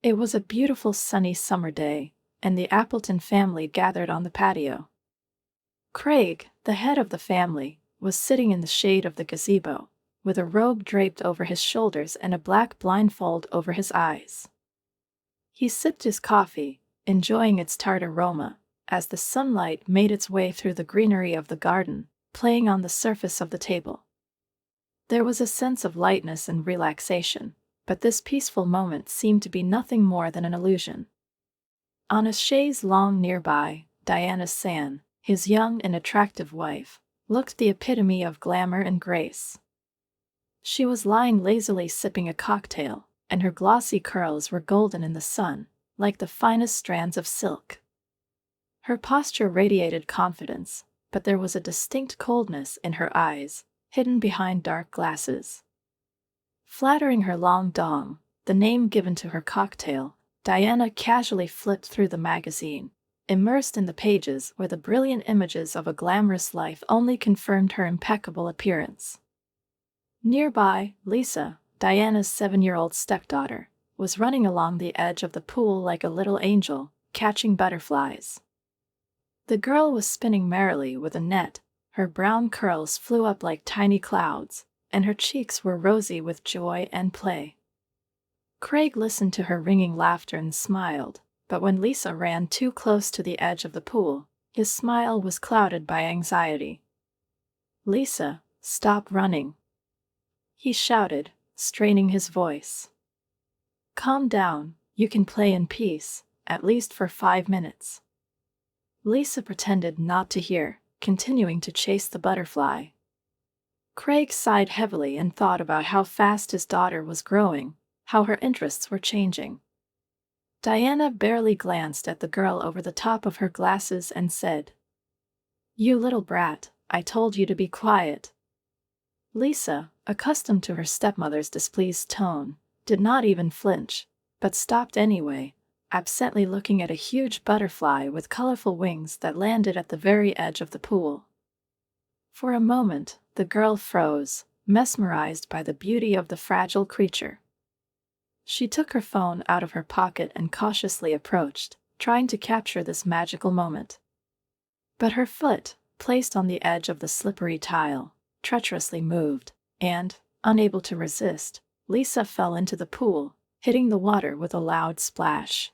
It was a beautiful sunny summer day, and the Appleton family gathered on the patio. Craig, the head of the family, was sitting in the shade of the gazebo, with a robe draped over his shoulders and a black blindfold over his eyes. He sipped his coffee, enjoying its tart aroma, as the sunlight made its way through the greenery of the garden, playing on the surface of the table. There was a sense of lightness and relaxation, but this peaceful moment seemed to be nothing more than an illusion. On a chaise longue nearby, Diana San, his young and attractive wife, looked the epitome of glamour and grace. She was lying lazily sipping a cocktail, and her glossy curls were golden in the sun, like the finest strands of silk. Her posture radiated confidence, but there was a distinct coldness in her eyes, hidden behind dark glasses. Flattering her long dong, the name given to her cocktail, Diana casually flipped through the magazine, immersed in the pages where the brilliant images of a glamorous life only confirmed her impeccable appearance. Nearby, Lisa, Diana's 7-year-old stepdaughter, was running along the edge of the pool like a little angel, catching butterflies. The girl was spinning merrily with a net, her brown curls flew up like tiny clouds, and her cheeks were rosy with joy and play. Craig listened to her ringing laughter and smiled, but when Lisa ran too close to the edge of the pool, his smile was clouded by anxiety. "Lisa, stop running," he shouted, straining his voice. "Calm down, you can play in peace, at least for 5 minutes." Lisa pretended not to hear, continuing to chase the butterfly. Craig sighed heavily and thought about how fast his daughter was growing, how her interests were changing. Diana barely glanced at the girl over the top of her glasses and said, "You little brat, I told you to be quiet." Lisa, accustomed to her stepmother's displeased tone, did not even flinch, but stopped anyway, absently looking at a huge butterfly with colorful wings that landed at the very edge of the pool. For a moment, the girl froze, mesmerized by the beauty of the fragile creature. She took her phone out of her pocket and cautiously approached, trying to capture this magical moment. But her foot, placed on the edge of the slippery tile, treacherously moved, and, unable to resist, Lisa fell into the pool, hitting the water with a loud splash.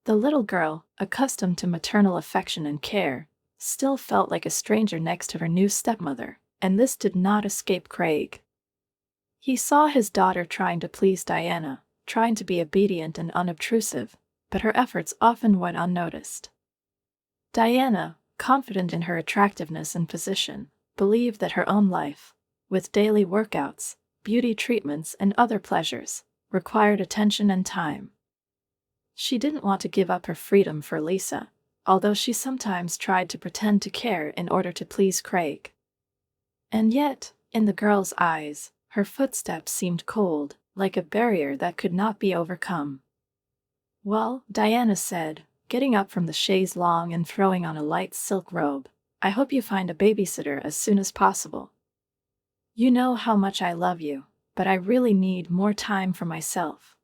The little girl, accustomed to maternal affection and care, still felt like a stranger next to her new stepmother, and this did not escape Craig. He saw his daughter trying to please Diana, trying to be obedient and unobtrusive, but her efforts often went unnoticed. Diana, confident in her attractiveness and position, believed that her own life, with daily workouts, beauty treatments, and other pleasures, required attention and time. She didn't want to give up her freedom for Lisa, although she sometimes tried to pretend to care in order to please Craig. And yet, in the girl's eyes, her footsteps seemed cold, like a barrier that could not be overcome. "Well," Diana said, getting up from the chaise longue and throwing on a light silk robe, "I hope you find a babysitter as soon as possible. You know how much I love you, but I really need more time for myself.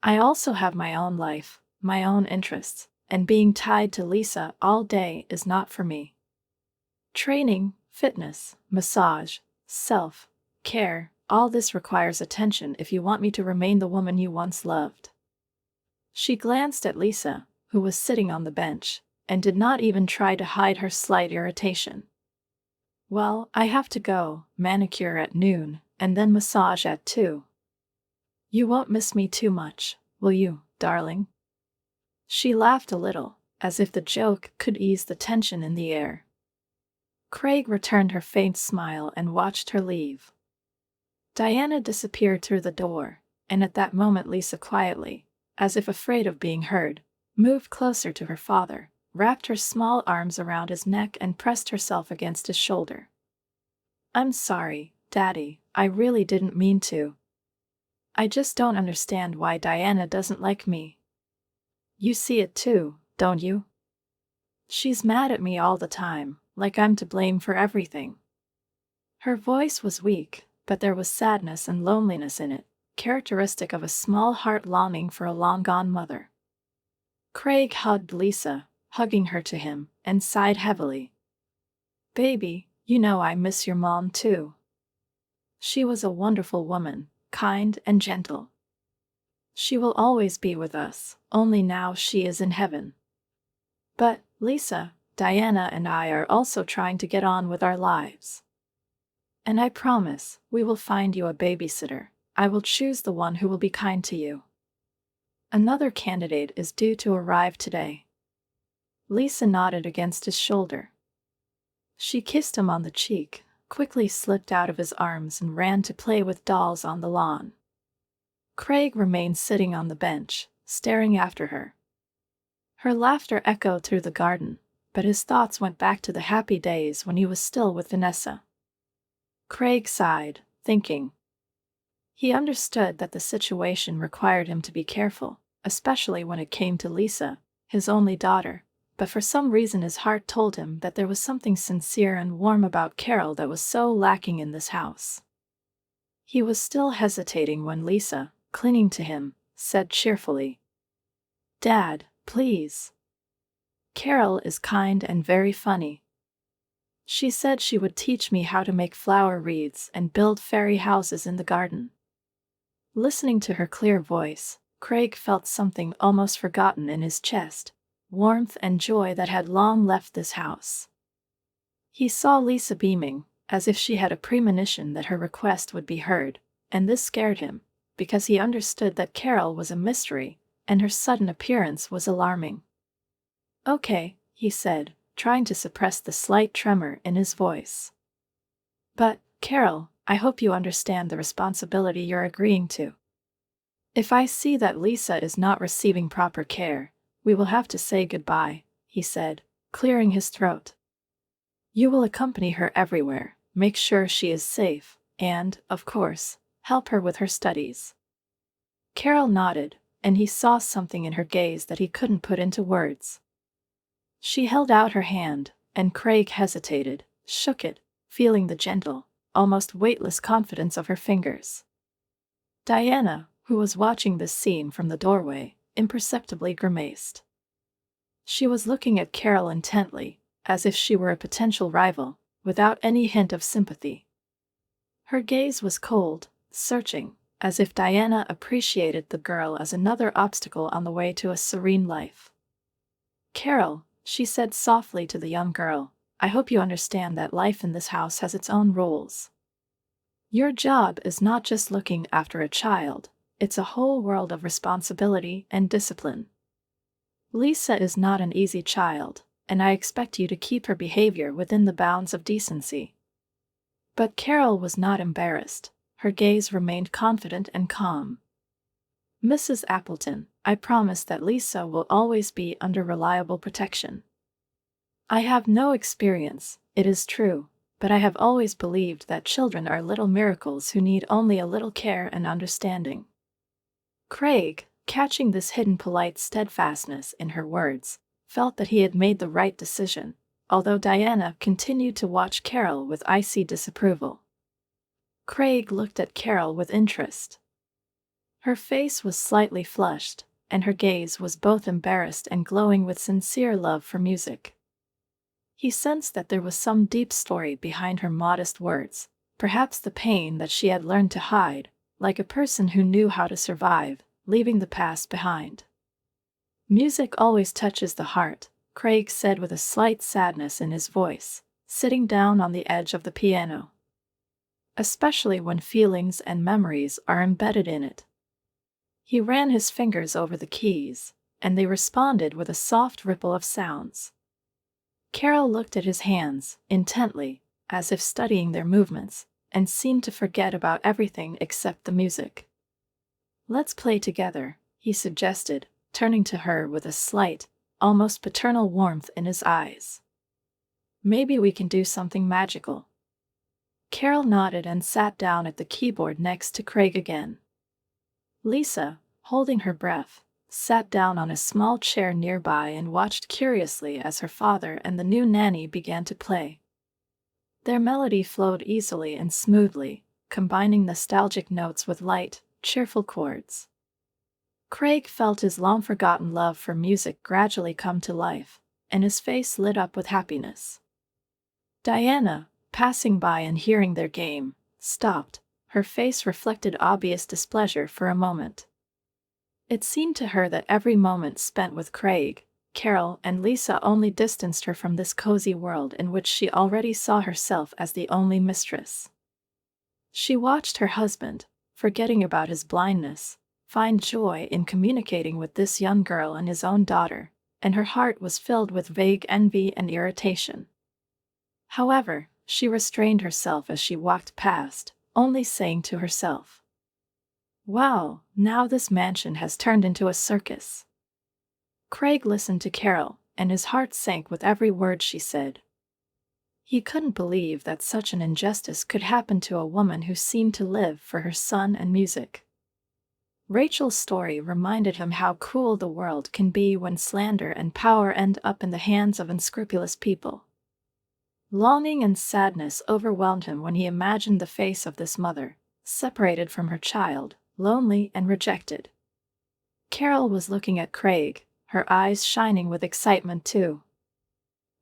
I also have my own life, my own interests, and being tied to Lisa all day is not for me. Training, fitness, massage, self-care, all this requires attention if you want me to remain the woman you once loved." She glanced at Lisa, who was sitting on the bench, and did not even try to hide her slight irritation. "Well, I have to go, manicure at noon, and then massage at 2. You won't miss me too much, will you, darling?" She laughed a little, as if the joke could ease the tension in the air. Craig returned her faint smile and watched her leave. Diana disappeared through the door, and at that moment Lisa quietly, as if afraid of being heard, moved closer to her father, wrapped her small arms around his neck and pressed herself against his shoulder. "I'm sorry, Daddy, I really didn't mean to. I just don't understand why Diana doesn't like me. You see it too, don't you? She's mad at me all the time, like I'm to blame for everything." Her voice was weak, but there was sadness and loneliness in it, characteristic of a small heart longing for a long-gone mother. Craig hugged Lisa, hugging her to him, and sighed heavily. "Baby, you know I miss your mom too. She was a wonderful woman, kind and gentle. She will always be with us, only now she is in heaven. But, Lisa, Diana and I are also trying to get on with our lives. And I promise, we will find you a babysitter. I will choose the one who will be kind to you. Another candidate is due to arrive today." Lisa nodded against his shoulder. She kissed him on the cheek, quickly slipped out of his arms and ran to play with dolls on the lawn. Craig remained sitting on the bench, staring after her. Her laughter echoed through the garden, but his thoughts went back to the happy days when he was still with Vanessa. Craig sighed, thinking. He understood that the situation required him to be careful, especially when it came to Lisa, his only daughter, but for some reason his heart told him that there was something sincere and warm about Carol that was so lacking in this house. He was still hesitating when Lisa, clinging to him, said cheerfully, "Dad, please. Carol is kind and very funny. She said she would teach me how to make flower wreaths and build fairy houses in the garden." Listening to her clear voice, Craig felt something almost forgotten in his chest, warmth and joy that had long left this house. He saw Lisa beaming, as if she had a premonition that her request would be heard, and this scared him, because he understood that Carol was a mystery, and her sudden appearance was alarming. "Okay," he said, trying to suppress the slight tremor in his voice. "But, Carol, I hope you understand the responsibility you're agreeing to. If I see that Lisa is not receiving proper care, we will have to say goodbye," he said, clearing his throat. "You will accompany her everywhere, make sure she is safe, and, of course, help her with her studies." Carol nodded, and he saw something in her gaze that he couldn't put into words. She held out her hand, and Craig hesitated, shook it, feeling the gentle, almost weightless confidence of her fingers. Diana, who was watching this scene from the doorway, imperceptibly grimaced. She was looking at Carol intently, as if she were a potential rival, without any hint of sympathy. Her gaze was cold, searching, as if Diana appreciated the girl as another obstacle on the way to a serene life. "Carol," she said softly to the young girl, "I hope you understand that life in this house has its own rules. Your job is not just looking after a child, it's a whole world of responsibility and discipline. Lisa is not an easy child, and I expect you to keep her behavior within the bounds of decency." But Carol was not embarrassed. Her gaze remained confident and calm. "Mrs. Appleton, I promise that Lisa will always be under reliable protection. I have no experience, it is true, but I have always believed that children are little miracles who need only a little care and understanding." Craig, catching this hidden polite steadfastness in her words, felt that he had made the right decision, although Diana continued to watch Carol with icy disapproval. Craig looked at Carol with interest. Her face was slightly flushed, and her gaze was both embarrassed and glowing with sincere love for music. He sensed that there was some deep story behind her modest words, perhaps the pain that she had learned to hide, like a person who knew how to survive, leaving the past behind. "Music always touches the heart," Craig said with a slight sadness in his voice, sitting down on the edge of the piano. "Especially when feelings and memories are embedded in it." He ran his fingers over the keys, and they responded with a soft ripple of sounds. Carol looked at his hands, intently, as if studying their movements, and seemed to forget about everything except the music. "Let's play together," he suggested, turning to her with a slight, almost paternal warmth in his eyes. "Maybe we can do something magical." Carol nodded and sat down at the keyboard next to Craig again. Lisa, holding her breath, sat down on a small chair nearby and watched curiously as her father and the new nanny began to play. Their melody flowed easily and smoothly, combining nostalgic notes with light, cheerful chords. Craig felt his long-forgotten love for music gradually come to life, and his face lit up with happiness. Diana, passing by and hearing their game, stopped. Her face reflected obvious displeasure for a moment. It seemed to her that every moment spent with Craig, Carol, and Lisa only distanced her from this cozy world in which she already saw herself as the only mistress. She watched her husband, forgetting about his blindness, find joy in communicating with this young girl and his own daughter, and her heart was filled with vague envy and irritation. However, she restrained herself as she walked past, only saying to herself, "Wow, now this mansion has turned into a circus." Craig listened to Carol, and his heart sank with every word she said. He couldn't believe that such an injustice could happen to a woman who seemed to live for her son and music. Rachel's story reminded him how cruel the world can be when slander and power end up in the hands of unscrupulous people. Longing and sadness overwhelmed him when he imagined the face of this mother, separated from her child, lonely and rejected. Carol was looking at Craig, her eyes shining with excitement too.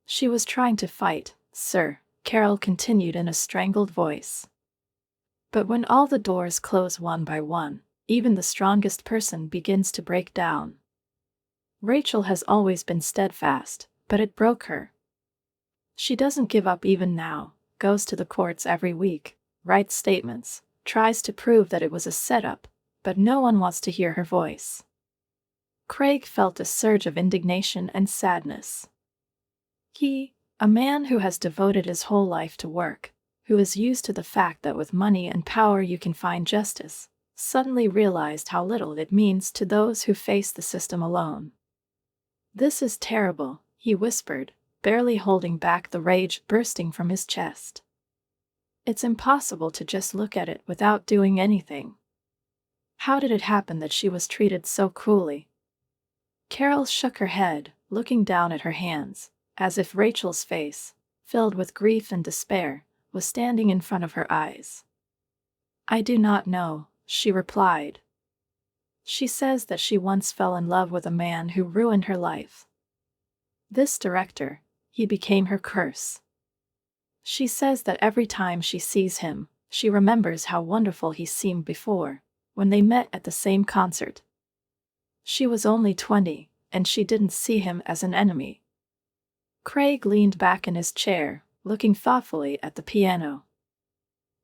"She was trying to fight, sir," Carol continued in a strangled voice. "But when all the doors close one by one, even the strongest person begins to break down. Rachel has always been steadfast, but it broke her. She doesn't give up even now, goes to the courts every week, writes statements, tries to prove that it was a setup, but no one wants to hear her voice." Craig felt a surge of indignation and sadness. He, a man who has devoted his whole life to work, who is used to the fact that with money and power you can find justice, suddenly realized how little it means to those who face the system alone. "This is terrible," he whispered, barely holding back the rage bursting from his chest. "It's impossible to just look at it without doing anything. How did it happen that she was treated so cruelly?" Carol shook her head, looking down at her hands, as if Rachel's face, filled with grief and despair, was standing in front of her eyes. "I do not know," she replied. "She says that she once fell in love with a man who ruined her life. This director, he became her curse. She says that every time she sees him, she remembers how wonderful he seemed before, when they met at the same concert. She was only 20, and she didn't see him as an enemy." Craig leaned back in his chair, looking thoughtfully at the piano.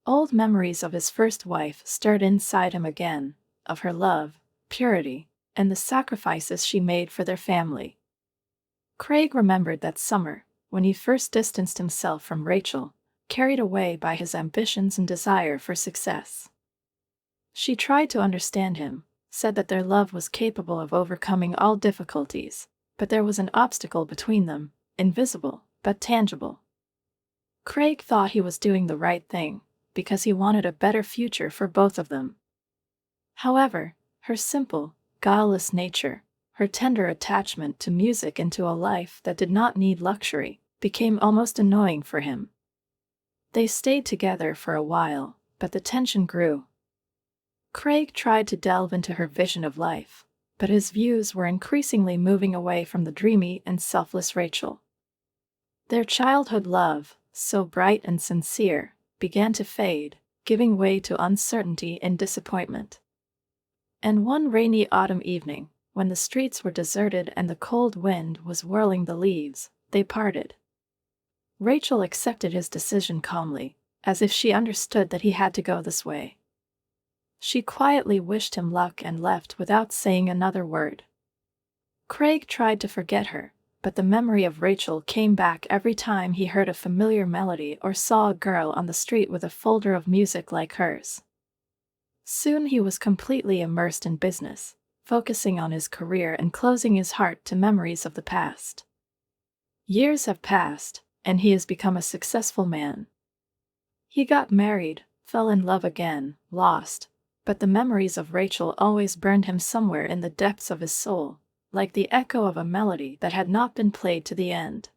Old memories of his first wife stirred inside him again, of her love, purity, and the sacrifices she made for their family. Craig remembered that summer, when he first distanced himself from Rachel, carried away by his ambitions and desire for success. She tried to understand him, said that their love was capable of overcoming all difficulties, but there was an obstacle between them, invisible, but tangible. Craig thought he was doing the right thing, because he wanted a better future for both of them. However, her simple, guileless nature, her tender attachment to music and to a life that did not need luxury, became almost annoying for him. They stayed together for a while, but the tension grew. Craig tried to delve into her vision of life, but his views were increasingly moving away from the dreamy and selfless Rachel. Their childhood love, so bright and sincere, began to fade, giving way to uncertainty and disappointment. And one rainy autumn evening, when the streets were deserted and the cold wind was whirling the leaves, they parted. Rachel accepted his decision calmly, as if she understood that he had to go this way. She quietly wished him luck and left without saying another word. Craig tried to forget her, but the memory of Rachel came back every time he heard a familiar melody or saw a girl on the street with a folder of music like hers. Soon he was completely immersed in business, focusing on his career and closing his heart to memories of the past. Years have passed, and he has become a successful man. He got married, fell in love again, lost, but the memories of Rachel always burned him somewhere in the depths of his soul, like the echo of a melody that had not been played to the end.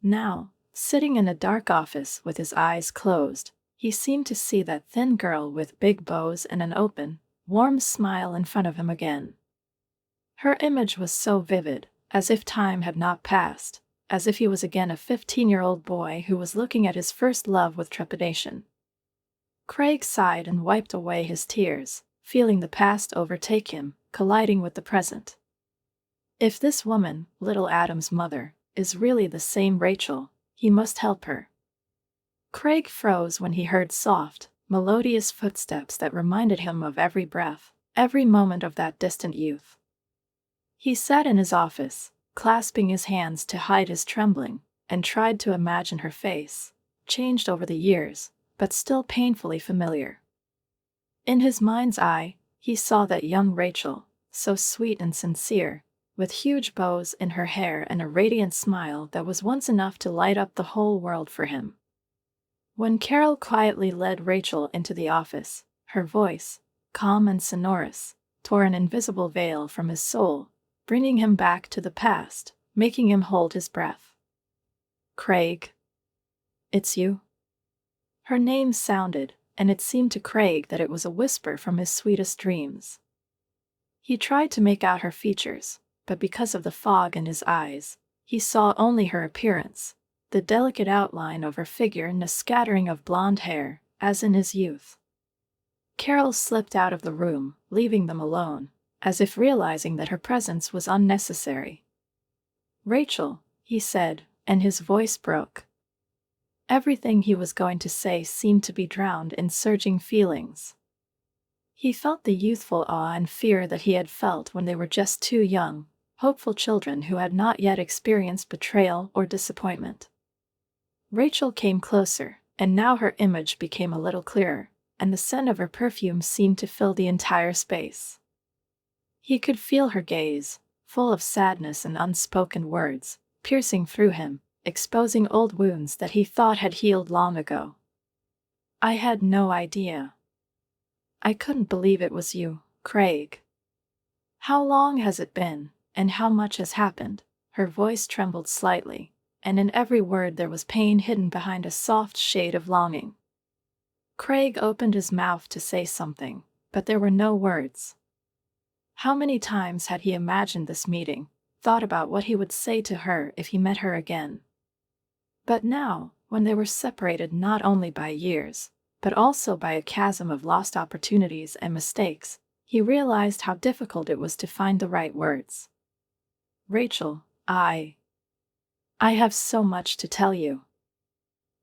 Now, sitting in a dark office with his eyes closed, he seemed to see that thin girl with big bows and an open, warm smile in front of him again. Her image was so vivid, as if time had not passed, as if he was again a 15-year-old boy who was looking at his first love with trepidation. Craig sighed and wiped away his tears, feeling the past overtake him, colliding with the present. If this woman, little Adam's mother, is really the same Rachel, he must help her. Craig froze when he heard soft, melodious footsteps that reminded him of every breath, every moment of that distant youth. He sat in his office, clasping his hands to hide his trembling, and tried to imagine her face, changed over the years, but still painfully familiar. In his mind's eye, he saw that young Rachel, so sweet and sincere, with huge bows in her hair and a radiant smile that was once enough to light up the whole world for him. When Carol quietly led Rachel into the office, her voice, calm and sonorous, tore an invisible veil from his soul, bringing him back to the past, making him hold his breath. "Craig. It's you?" Her name sounded, and it seemed to Craig that it was a whisper from his sweetest dreams. He tried to make out her features, but because of the fog in his eyes, he saw only her appearance, the delicate outline of her figure and a scattering of blonde hair, as in his youth. Carol slipped out of the room, leaving them alone, as if realizing that her presence was unnecessary. "Rachel," he said, and his voice broke. Everything he was going to say seemed to be drowned in surging feelings. He felt the youthful awe and fear that he had felt when they were just two young, hopeful children who had not yet experienced betrayal or disappointment. Rachel came closer, and now her image became a little clearer, and the scent of her perfume seemed to fill the entire space. He could feel her gaze, full of sadness and unspoken words, piercing through him, exposing old wounds that he thought had healed long ago. "I had no idea. I couldn't believe it was you, Craig. How long has it been, and how much has happened?" Her voice trembled slightly, and in every word there was pain hidden behind a soft shade of longing. Craig opened his mouth to say something, but there were no words. How many times had he imagined this meeting, thought about what he would say to her if he met her again? But now, when they were separated not only by years, but also by a chasm of lost opportunities and mistakes, he realized how difficult it was to find the right words. "Rachel, I have so much to tell you.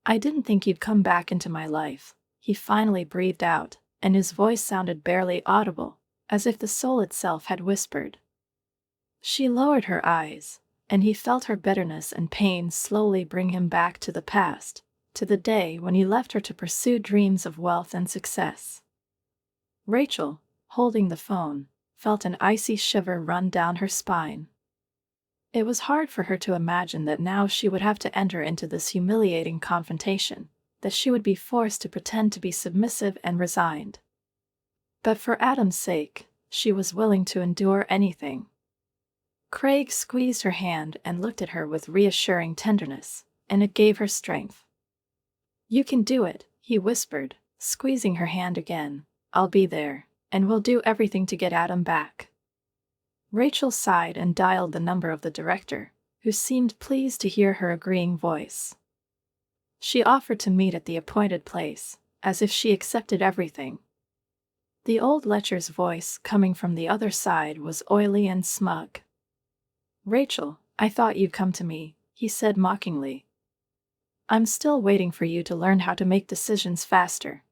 I didn't think you'd come back into my life," he finally breathed out, and his voice sounded barely audible, as if the soul itself had whispered. She lowered her eyes, and he felt her bitterness and pain slowly bring him back to the past, to the day when he left her to pursue dreams of wealth and success. Rachel, holding the phone, felt an icy shiver run down her spine. It was hard for her to imagine that now she would have to enter into this humiliating confrontation, that she would be forced to pretend to be submissive and resigned. But for Adam's sake, she was willing to endure anything. Craig squeezed her hand and looked at her with reassuring tenderness, and it gave her strength. "You can do it," he whispered, squeezing her hand again. "I'll be there, and we'll do everything to get Adam back." Rachel sighed and dialed the number of the director, who seemed pleased to hear her agreeing voice. She offered to meet at the appointed place, as if she accepted everything. The old lecher's voice, coming from the other side, was oily and smug. "Rachel, I thought you'd come to me," he said mockingly. "I'm still waiting for you to learn how to make decisions faster."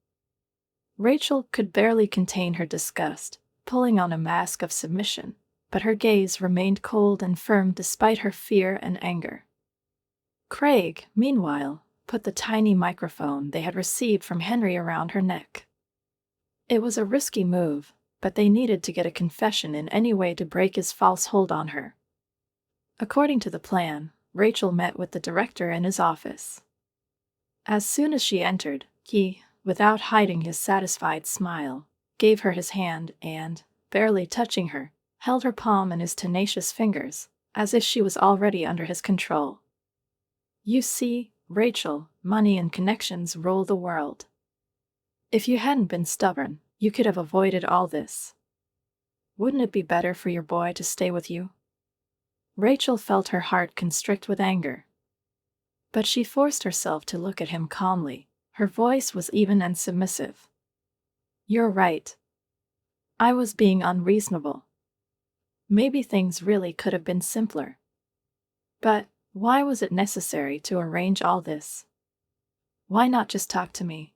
Rachel could barely contain her disgust, pulling on a mask of submission, but her gaze remained cold and firm despite her fear and anger. Craig, meanwhile, put the tiny microphone they had received from Henry around her neck. It was a risky move, but they needed to get a confession in any way to break his false hold on her. According to the plan, Rachel met with the director in his office. As soon as she entered, he, without hiding his satisfied smile, gave her his hand and, barely touching her, held her palm in his tenacious fingers, as if she was already under his control. "You see, Rachel, money and connections rule the world. If you hadn't been stubborn, You could have avoided all this. Wouldn't it be better for your boy to stay with you? Rachel felt her heart constrict with anger. But she forced herself to look at him calmly. Her voice was even and submissive. You're right. I was being unreasonable. Maybe things really could have been simpler. But why was it necessary to arrange all this? Why not just talk to me?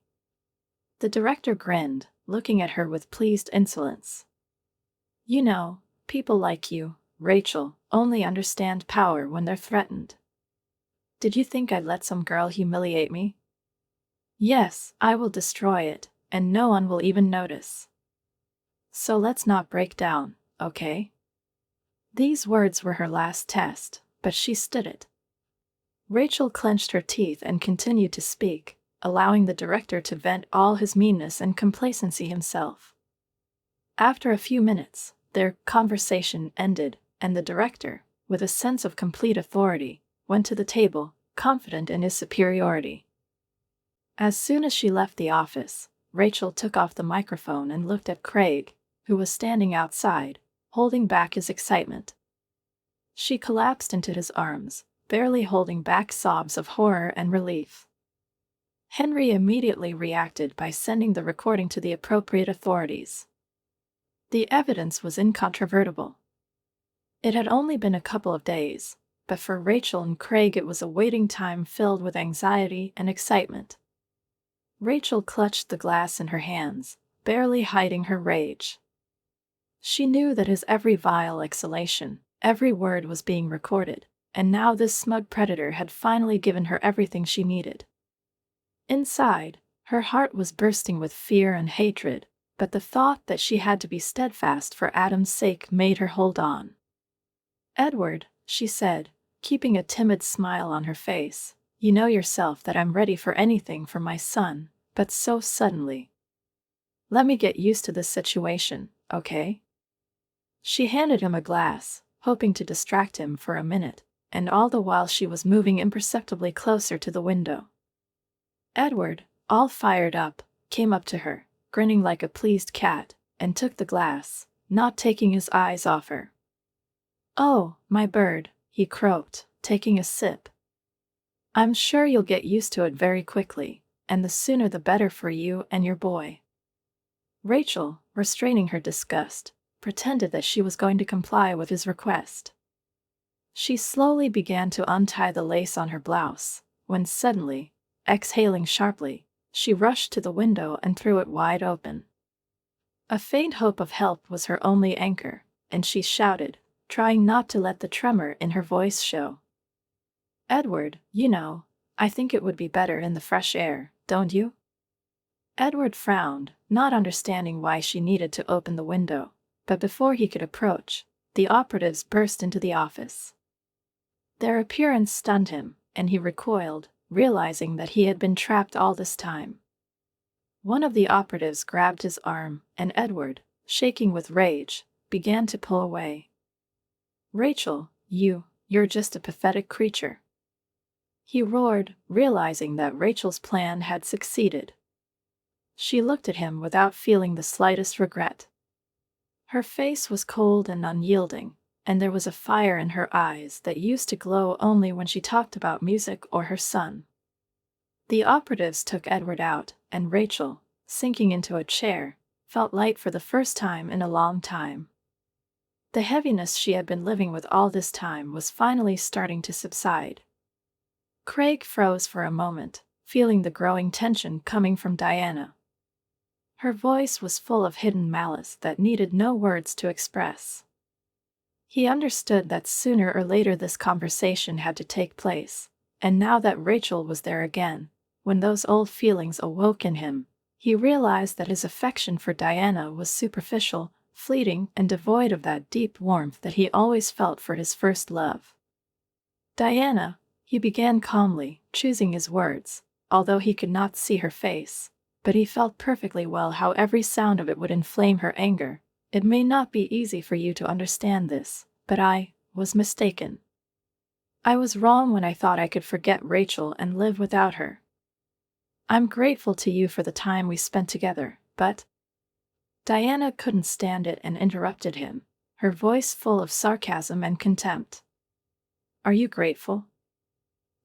The director grinned, looking at her with pleased insolence. You know, people like you, Rachel, only understand power when they're threatened. Did you think I'd let some girl humiliate me? Yes, I will destroy it, and no one will even notice. So let's not break down, okay? These words were her last test, but she stood it. Rachel clenched her teeth and continued to speak, allowing the director to vent all his meanness and complacency himself. After a few minutes, their conversation ended, and the director, with a sense of complete authority, went to the table, confident in his superiority. As soon as she left the office, Rachel took off the microphone and looked at Craig, who was standing outside, holding back his excitement. She collapsed into his arms, barely holding back sobs of horror and relief. Henry immediately reacted by sending the recording to the appropriate authorities. The evidence was incontrovertible. It had only been a couple of days, but for Rachel and Craig it was a waiting time filled with anxiety and excitement. Rachel clutched the glass in her hands, barely hiding her rage. She knew that his every vile exhalation, every word was being recorded, and now this smug predator had finally given her everything she needed. Inside, her heart was bursting with fear and hatred, but the thought that she had to be steadfast for Adam's sake made her hold on. Edward, she said, keeping a timid smile on her face, you know yourself that I'm ready for anything for my son, but so suddenly. Let me get used to this situation, okay? She handed him a glass, hoping to distract him for a minute, and all the while she was moving imperceptibly closer to the window. Edward, all fired up, came up to her, grinning like a pleased cat, and took the glass, not taking his eyes off her. Oh, my bird, he croaked, taking a sip. I'm sure you'll get used to it very quickly, and the sooner the better for you and your boy. Rachel, restraining her disgust, pretended that she was going to comply with his request. She slowly began to untie the lace on her blouse, when suddenly, exhaling sharply, she rushed to the window and threw it wide open. A faint hope of help was her only anchor, and she shouted, trying not to let the tremor in her voice show. Edward, you know, I think it would be better in the fresh air, don't you? Edward frowned, not understanding why she needed to open the window, but before he could approach, the operatives burst into the office. Their appearance stunned him, and he recoiled, realizing that he had been trapped all this time. One of the operatives grabbed his arm, and Edward, shaking with rage, began to pull away. Rachel, you're just a pathetic creature. He roared, realizing that Rachel's plan had succeeded. She looked at him without feeling the slightest regret. Her face was cold and unyielding, and there was a fire in her eyes that used to glow only when she talked about music or her son. The operatives took Edward out, and Rachel, sinking into a chair, felt light for the first time in a long time. The heaviness she had been living with all this time was finally starting to subside. Craig froze for a moment, feeling the growing tension coming from Diana. Her voice was full of hidden malice that needed no words to express. He understood that sooner or later this conversation had to take place, and now that Rachel was there again, when those old feelings awoke in him, he realized that his affection for Diana was superficial, fleeting, and devoid of that deep warmth that he always felt for his first love. Diana, he began calmly, choosing his words, although he could not see her face, but he felt perfectly well how every sound of it would inflame her anger. It may not be easy for you to understand this, but I was mistaken. I was wrong when I thought I could forget Rachel and live without her. I'm grateful to you for the time we spent together, but Diana couldn't stand it and interrupted him, her voice full of sarcasm and contempt. Are you grateful?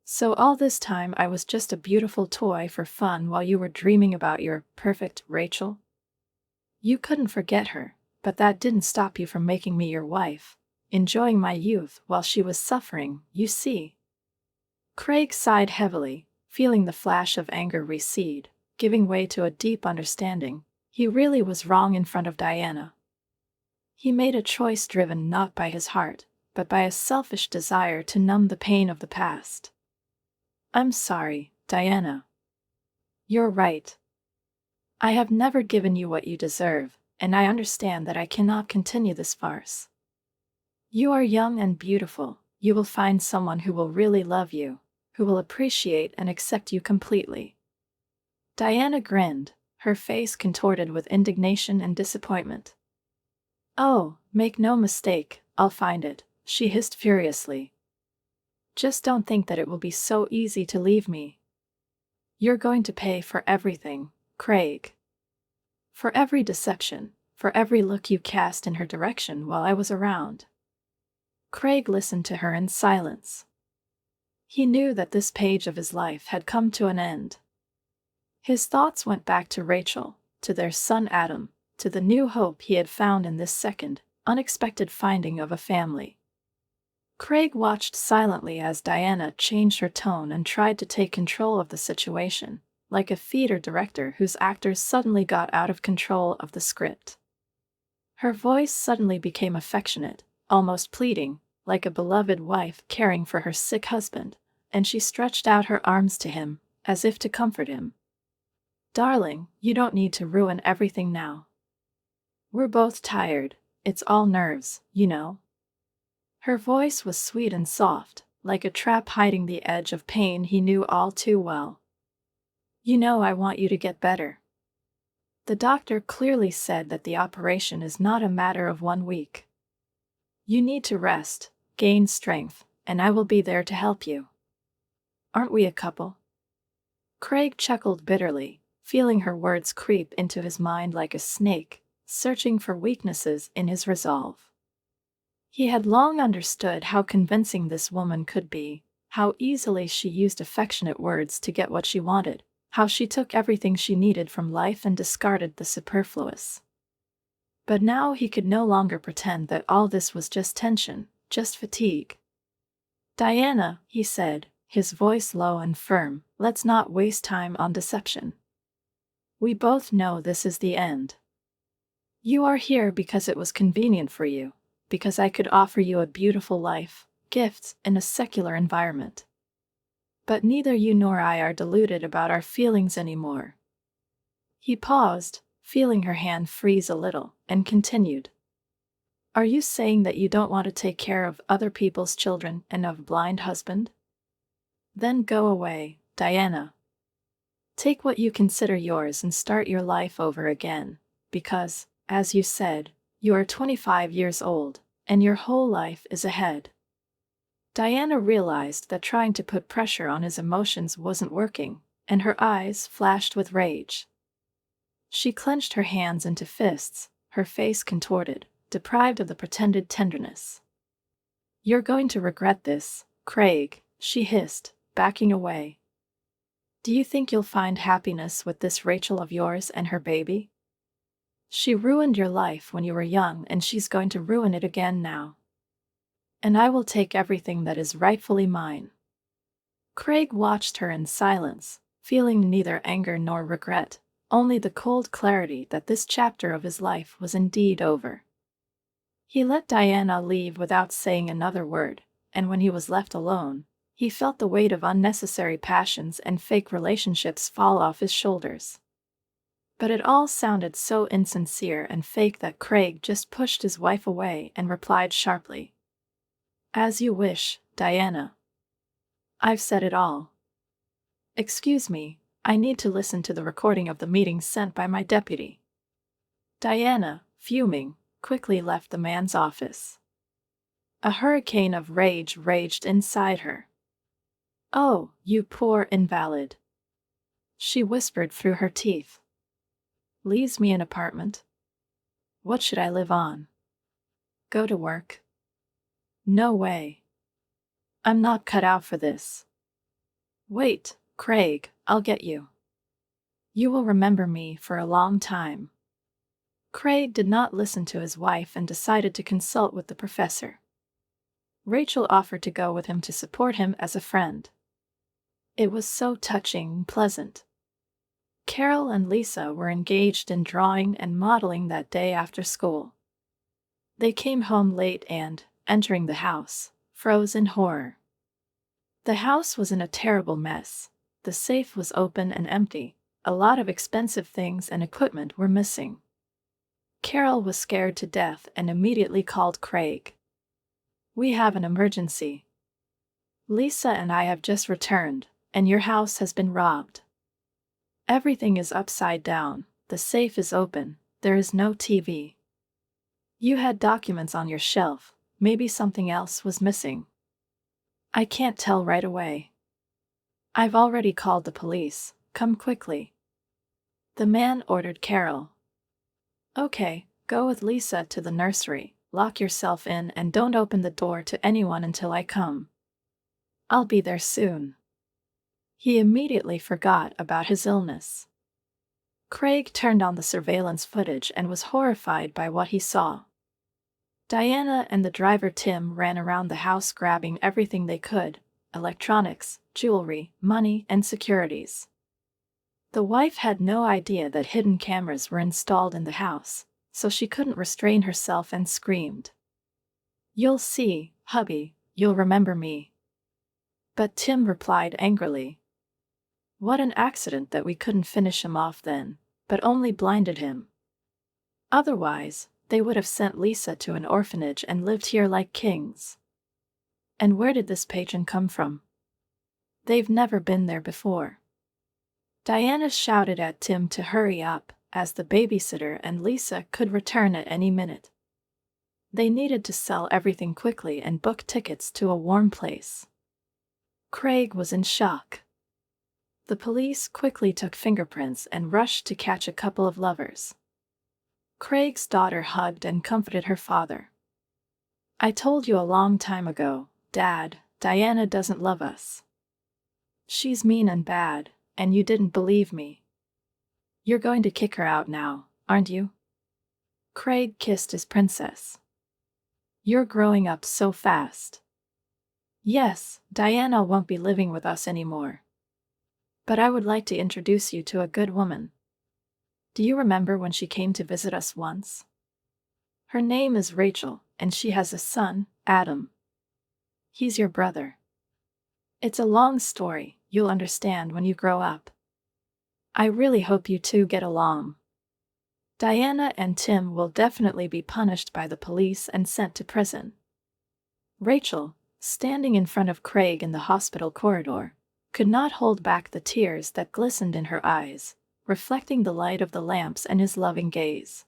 So all this time I was just a beautiful toy for fun while you were dreaming about your perfect Rachel? You couldn't forget her, but that didn't stop you from making me your wife, enjoying my youth while she was suffering, you see. Craig sighed heavily, feeling the flash of anger recede, giving way to a deep understanding. He really was wrong in front of Diana. He made a choice driven not by his heart, but by a selfish desire to numb the pain of the past. I'm sorry, Diana. You're right. I have never given you what you deserve, and I understand that I cannot continue this farce. You are young and beautiful. You will find someone who will really love you, who will appreciate and accept you completely. Diana grinned, her face contorted with indignation and disappointment. Oh, make no mistake, I'll find it, she hissed furiously. Just don't think that it will be so easy to leave me. You're going to pay for everything, Craig. For every deception, for every look you cast in her direction while I was around. Craig listened to her in silence. He knew that this page of his life had come to an end. His thoughts went back to Rachel, to their son Adam, to the new hope he had found in this second, unexpected finding of a family. Craig watched silently as Diana changed her tone and tried to take control of the situation, like a theater director whose actors suddenly got out of control of the script. Her voice suddenly became affectionate, almost pleading, like a beloved wife caring for her sick husband, and she stretched out her arms to him, as if to comfort him. Darling, you don't need to ruin everything now. We're both tired, it's all nerves, you know. Her voice was sweet and soft, like a trap hiding the edge of pain he knew all too well. You know I want you to get better. The doctor clearly said that the operation is not a matter of 1 week. You need to rest, gain strength, and I will be there to help you. Aren't we a couple? Craig chuckled bitterly, feeling her words creep into his mind like a snake, searching for weaknesses in his resolve. He had long understood how convincing this woman could be, how easily she used affectionate words to get what she wanted, how she took everything she needed from life and discarded the superfluous. But now he could no longer pretend that all this was just tension, just fatigue. Diana, he said, his voice low and firm, let's not waste time on deception. We both know this is the end. You are here because it was convenient for you, because I could offer you a beautiful life, gifts, in a secular environment. But neither you nor I are deluded about our feelings anymore. He paused, feeling her hand freeze a little, and continued. Are you saying that you don't want to take care of other people's children and of a blind husband? Then go away, Diana. Take what you consider yours and start your life over again, because, as you said, you are 25 years old, and your whole life is ahead. Diana realized that trying to put pressure on his emotions wasn't working, and her eyes flashed with rage. She clenched her hands into fists, her face contorted, deprived of the pretended tenderness. You're going to regret this, Craig, she hissed, backing away. Do you think you'll find happiness with this Rachel of yours and her baby? She ruined your life when you were young, and she's going to ruin it again now. And I will take everything that is rightfully mine. Craig watched her in silence, feeling neither anger nor regret, only the cold clarity that this chapter of his life was indeed over. He let Diana leave without saying another word, and when he was left alone, he felt the weight of unnecessary passions and fake relationships fall off his shoulders. But it all sounded so insincere and fake that Craig just pushed his wife away and replied sharply. As you wish, Diana. I've said it all. Excuse me, I need to listen to the recording of the meeting sent by my deputy. Diana, fuming, quickly left the man's office. A hurricane of rage raged inside her. Oh, you poor invalid, she whispered through her teeth. Leaves me an apartment? What should I live on? Go to work? No way. I'm not cut out for this. Wait, Craig, I'll get you. You will remember me for a long time. Craig did not listen to his wife and decided to consult with the professor. Rachel offered to go with him to support him as a friend. It was so touching and pleasant. Carol and Lisa were engaged in drawing and modeling that day after school. They came home late and, entering the house, froze in horror. The house was in a terrible mess. The safe was open and empty. A lot of expensive things and equipment were missing. Carol was scared to death and immediately called Craig. We have an emergency. Lisa and I have just returned, and your house has been robbed. Everything is upside down, the safe is open, there is no TV. You had documents on your shelf, maybe something else was missing. I can't tell right away. I've already called the police, come quickly. The man ordered Carol. Okay, go with Lisa to the nursery, lock yourself in and don't open the door to anyone until I come. I'll be there soon. He immediately forgot about his illness. Craig turned on the surveillance footage and was horrified by what he saw. Diana and the driver Tim ran around the house grabbing everything they could: electronics, jewelry, money, and securities. The wife had no idea that hidden cameras were installed in the house, so she couldn't restrain herself and screamed. You'll see, hubby, you'll remember me. But Tim replied angrily. What an accident that we couldn't finish him off then, but only blinded him. Otherwise, they would have sent Lisa to an orphanage and lived here like kings. And where did this patron come from? They've never been there before. Diana shouted at Tim to hurry up, as the babysitter and Lisa could return at any minute. They needed to sell everything quickly and book tickets to a warm place. Craig was in shock. The police quickly took fingerprints and rushed to catch a couple of lovers. Craig's daughter hugged and comforted her father. I told you a long time ago, Dad, Diana doesn't love us. She's mean and bad, and you didn't believe me. You're going to kick her out now, aren't you? Craig kissed his princess. You're growing up so fast. Yes, Diana won't be living with us anymore. But I would like to introduce you to a good woman. Do you remember when she came to visit us once? Her name is Rachel, and she has a son, Adam. He's your brother. It's a long story, you'll understand when you grow up. I really hope you two get along. Diana and Tim will definitely be punished by the police and sent to prison. Rachel, standing in front of Craig in the hospital corridor, could not hold back the tears that glistened in her eyes, reflecting the light of the lamps and his loving gaze.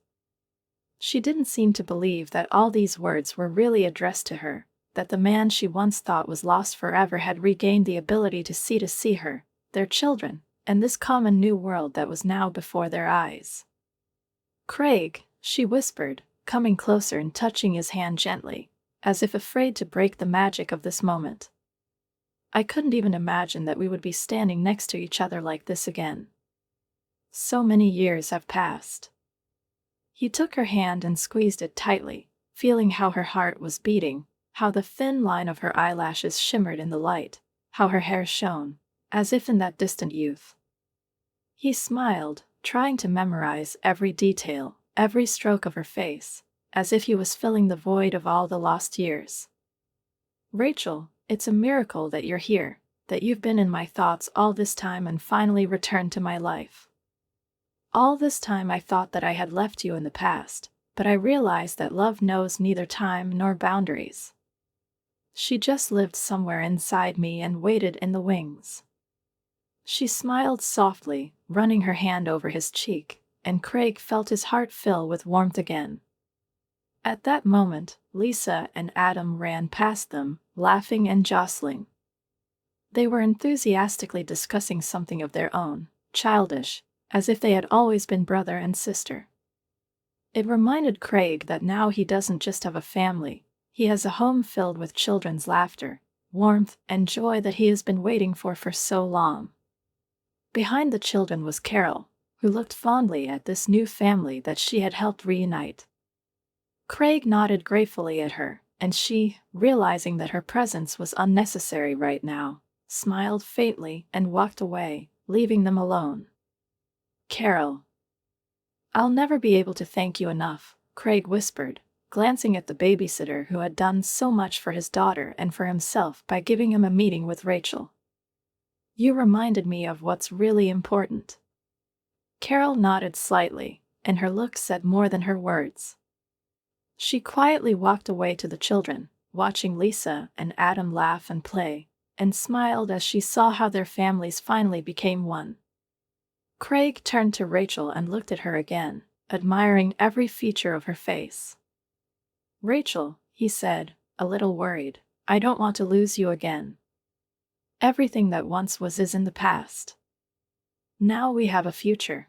She didn't seem to believe that all these words were really addressed to her, that the man she once thought was lost forever had regained the ability to see her, their children, and this common new world that was now before their eyes. Craig, she whispered, coming closer and touching his hand gently, as if afraid to break the magic of this moment. I couldn't even imagine that we would be standing next to each other like this again. So many years have passed. He took her hand and squeezed it tightly, feeling how her heart was beating, how the thin line of her eyelashes shimmered in the light, how her hair shone, as if in that distant youth. He smiled, trying to memorize every detail, every stroke of her face, as if he was filling the void of all the lost years. Rachel, it's a miracle that you're here, that you've been in my thoughts all this time and finally returned to my life. All this time I thought that I had left you in the past, but I realized that love knows neither time nor boundaries. She just lived somewhere inside me and waited in the wings. She smiled softly, running her hand over his cheek, and Craig felt his heart fill with warmth again. At that moment, Lisa and Adam ran past them, laughing and jostling. They were enthusiastically discussing something of their own, childish, as if they had always been brother and sister. It reminded Craig that now he doesn't just have a family, he has a home filled with children's laughter, warmth, and joy that he has been waiting for so long. Behind the children was Carol, who looked fondly at this new family that she had helped reunite. Craig nodded gratefully at her, and she, realizing that her presence was unnecessary right now, smiled faintly and walked away, leaving them alone. Carol. I'll never be able to thank you enough, Craig whispered, glancing at the babysitter who had done so much for his daughter and for himself by giving him a meeting with Rachel. You reminded me of what's really important. Carol nodded slightly, and her look said more than her words. She quietly walked away to the children, watching Lisa and Adam laugh and play, and smiled as she saw how their families finally became one. Craig turned to Rachel and looked at her again, admiring every feature of her face. Rachel, he said, a little worried, I don't want to lose you again. Everything that once was is in the past. Now we have a future.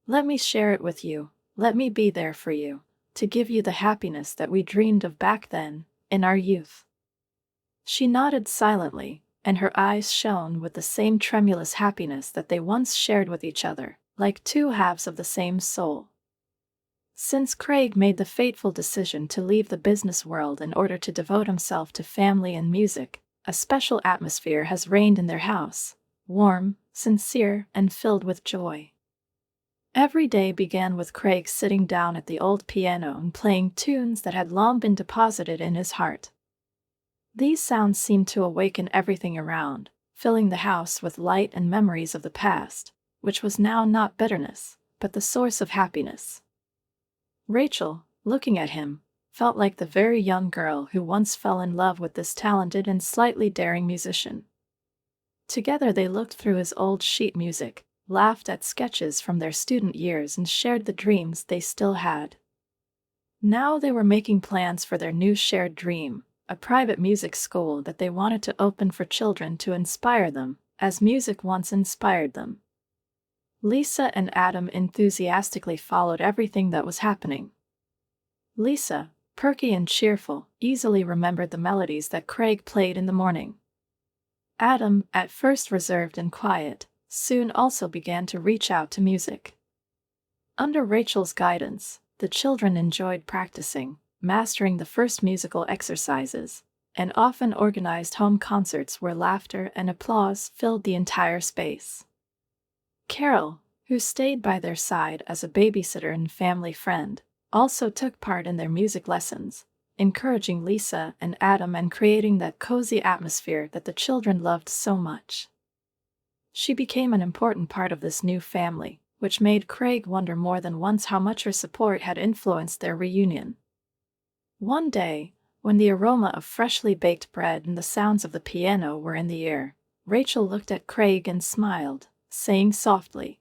Let me share it with you, let me be there for you, to give you the happiness that we dreamed of back then, in our youth. She nodded silently, and her eyes shone with the same tremulous happiness that they once shared with each other, like two halves of the same soul. Since Craig made the fateful decision to leave the business world in order to devote himself to family and music, a special atmosphere has reigned in their house, warm, sincere, and filled with joy. Every day began with Craig sitting down at the old piano and playing tunes that had long been deposited in his heart. These sounds seemed to awaken everything around, filling the house with light and memories of the past, which was now not bitterness, but the source of happiness. Rachel, looking at him, felt like the very young girl who once fell in love with this talented and slightly daring musician. Together they looked through his old sheet music, laughed at sketches from their student years and shared the dreams they still had. Now they were making plans for their new shared dream, a private music school that they wanted to open for children to inspire them, as music once inspired them. Lisa and Adam enthusiastically followed everything that was happening. Lisa, perky and cheerful, easily remembered the melodies that Craig played in the morning. Adam, at first reserved and quiet, soon also began to reach out to music. Under Rachel's guidance, the children enjoyed practicing, mastering the first musical exercises, and often organized home concerts where laughter and applause filled the entire space. Carol, who stayed by their side as a babysitter and family friend, also took part in their music lessons, encouraging Lisa and Adam and creating that cozy atmosphere that the children loved so much. She became an important part of this new family, which made Craig wonder more than once how much her support had influenced their reunion. One day, when the aroma of freshly baked bread and the sounds of the piano were in the air, Rachel looked at Craig and smiled, saying softly,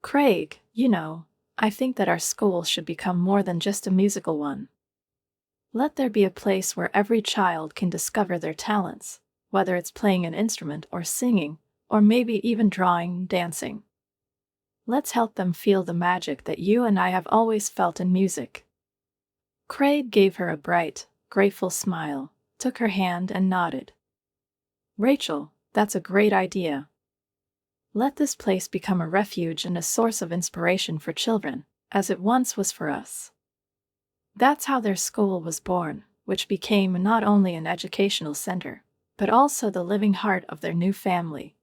Craig, you know, I think that our school should become more than just a musical one. Let there be a place where every child can discover their talents, whether it's playing an instrument or singing, or maybe even drawing and dancing. Let's help them feel the magic that you and I have always felt in music. Craig gave her a bright, grateful smile, took her hand and nodded. Rachel, that's a great idea. Let this place become a refuge and a source of inspiration for children, as it once was for us. That's how their school was born, which became not only an educational center, but also the living heart of their new family.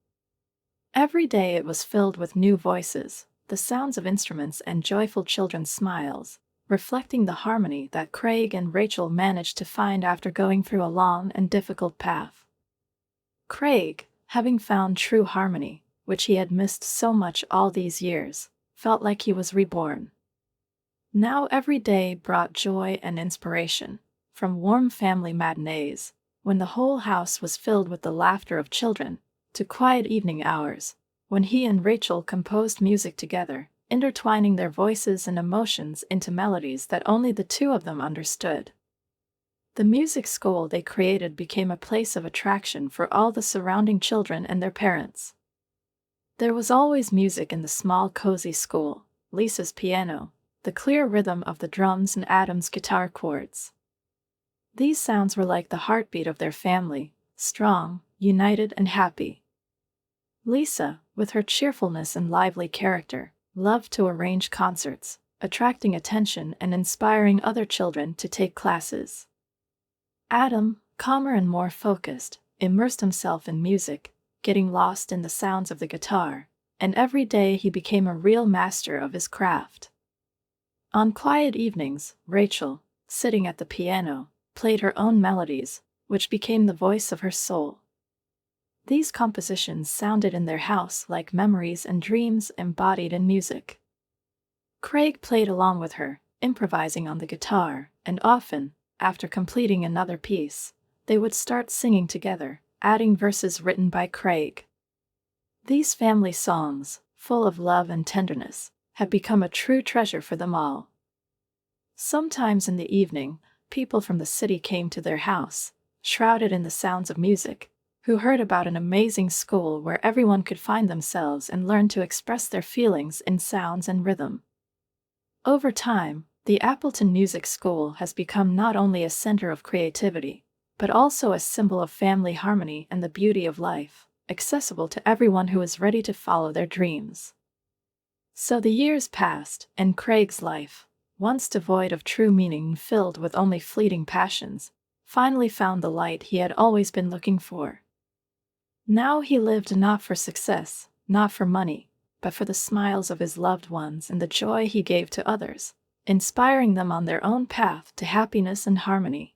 Every day it was filled with new voices, the sounds of instruments and joyful children's smiles, reflecting the harmony that Craig and Rachel managed to find after going through a long and difficult path. Craig, having found true harmony, which he had missed so much all these years, felt like he was reborn. Now every day brought joy and inspiration, from warm family matinees, when the whole house was filled with the laughter of children, to quiet evening hours, when he and Rachel composed music together, intertwining their voices and emotions into melodies that only the two of them understood. The music school they created became a place of attraction for all the surrounding children and their parents. There was always music in the small cozy school, Lisa's piano, the clear rhythm of the drums and Adam's guitar chords. These sounds were like the heartbeat of their family, strong, united, and happy. Lisa, with her cheerfulness and lively character, loved to arrange concerts, attracting attention and inspiring other children to take classes. Adam, calmer and more focused, immersed himself in music, getting lost in the sounds of the guitar, and every day he became a real master of his craft. On quiet evenings, Rachel, sitting at the piano, played her own melodies, which became the voice of her soul. These compositions sounded in their house like memories and dreams embodied in music. Craig played along with her, improvising on the guitar, and often, after completing another piece, they would start singing together, adding verses written by Craig. These family songs, full of love and tenderness, had become a true treasure for them all. Sometimes in the evening, people from the city came to their house, shrouded in the sounds of music, who heard about an amazing school where everyone could find themselves and learn to express their feelings in sounds and rhythm. Over time, the Appleton Music School has become not only a center of creativity, but also a symbol of family harmony and the beauty of life, accessible to everyone who is ready to follow their dreams. So the years passed, and Craig's life, once devoid of true meaning and filled with only fleeting passions, finally found the light he had always been looking for. Now he lived not for success, not for money, but for the smiles of his loved ones and the joy he gave to others, inspiring them on their own path to happiness and harmony.